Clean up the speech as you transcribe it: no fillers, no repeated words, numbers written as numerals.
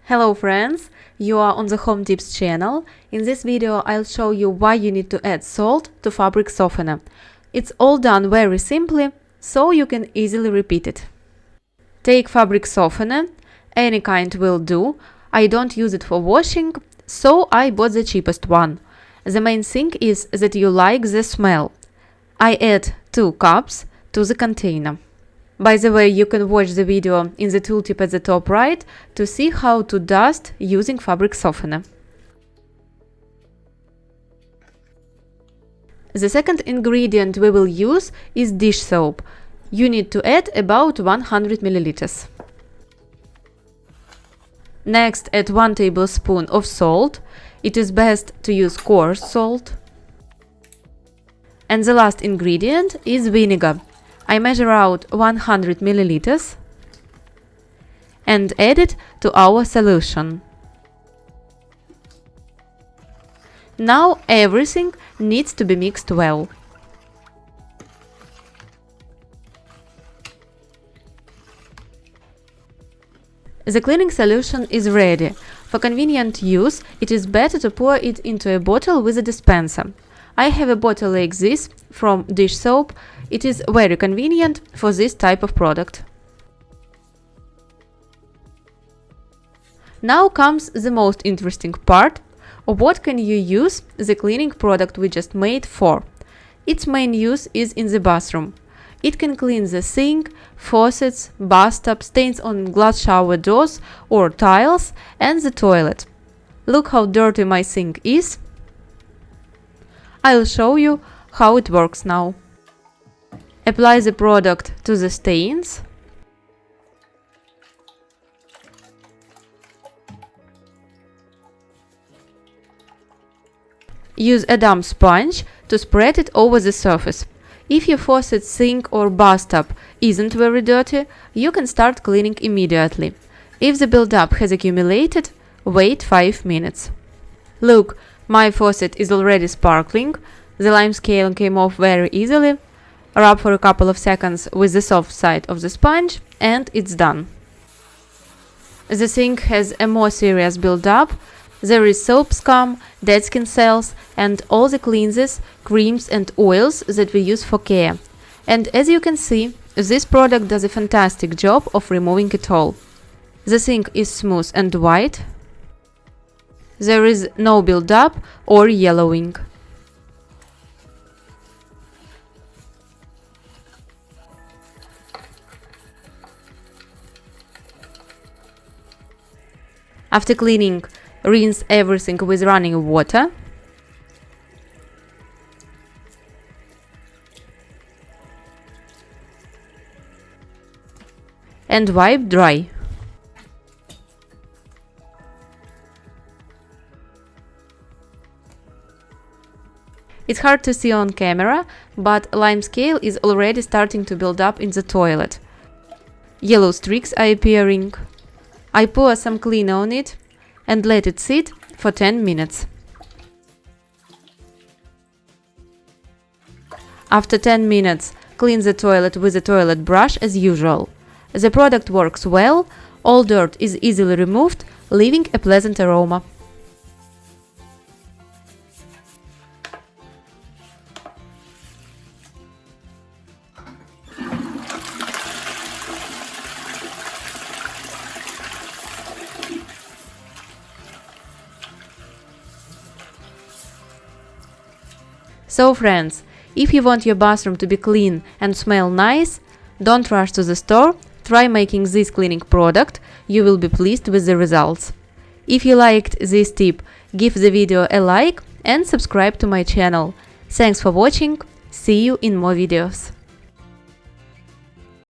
Hello friends, you are on the Home Tips channel. In this video I'll show you why you need to add salt to fabric softener. It's all done very simply, so you can easily repeat it. Take fabric softener, any kind will do. I don't use it for washing, so I bought the cheapest one. The main thing is that you like the smell. I add 2 cups to the container. By the way, you can watch the video in the tooltip at the top right to see how to dust using fabric softener. The second ingredient we will use is dish soap. You need to add about 100 milliliters. Next, add 1 tablespoon of salt. It is best to use coarse salt. And the last ingredient is vinegar. I measure out 100 milliliters and add it to our solution. Now everything needs to be mixed well. The cleaning solution is ready. For convenient use, it is better to pour it into a bottle with a dispenser. I have a bottle like this from dish soap. It is very convenient for this type of product. Now comes the most interesting part. What can you use the cleaning product we just made for? Its main use is in the bathroom. It can clean the sink, faucets, bathtub, stains on glass shower doors or tiles, and the toilet. Look how dirty my sink is. I'll show you how it works now. Apply the product to the stains. Use a damp sponge to spread it over the surface. If your faucet, sink or bathtub isn't very dirty, you can start cleaning immediately. If the buildup has accumulated, wait 5 minutes. Look, my faucet is already sparkling. The limescale came off very easily. Rub for a couple of seconds with the soft side of the sponge and it's done. The sink has a more serious build-up. There is soap scum, dead skin cells and all the cleansers, creams and oils that we use for care. And as you can see, this product does a fantastic job of removing it all. The sink is smooth and white. There is no build-up or yellowing. After cleaning, rinse everything with running water. And wipe dry. It's hard to see on camera, but limescale is already starting to build up in the toilet. Yellow streaks are appearing. I pour some cleaner on it and let it sit for 10 minutes. After 10 minutes, clean the toilet with a toilet brush as usual. The product works well, all dirt is easily removed, leaving a pleasant aroma. So friends, if you want your bathroom to be clean and smell nice, don't rush to the store, try making this cleaning product, you will be pleased with the results. If you liked this tip, give the video a like and subscribe to my channel. Thanks for watching, see you in more videos.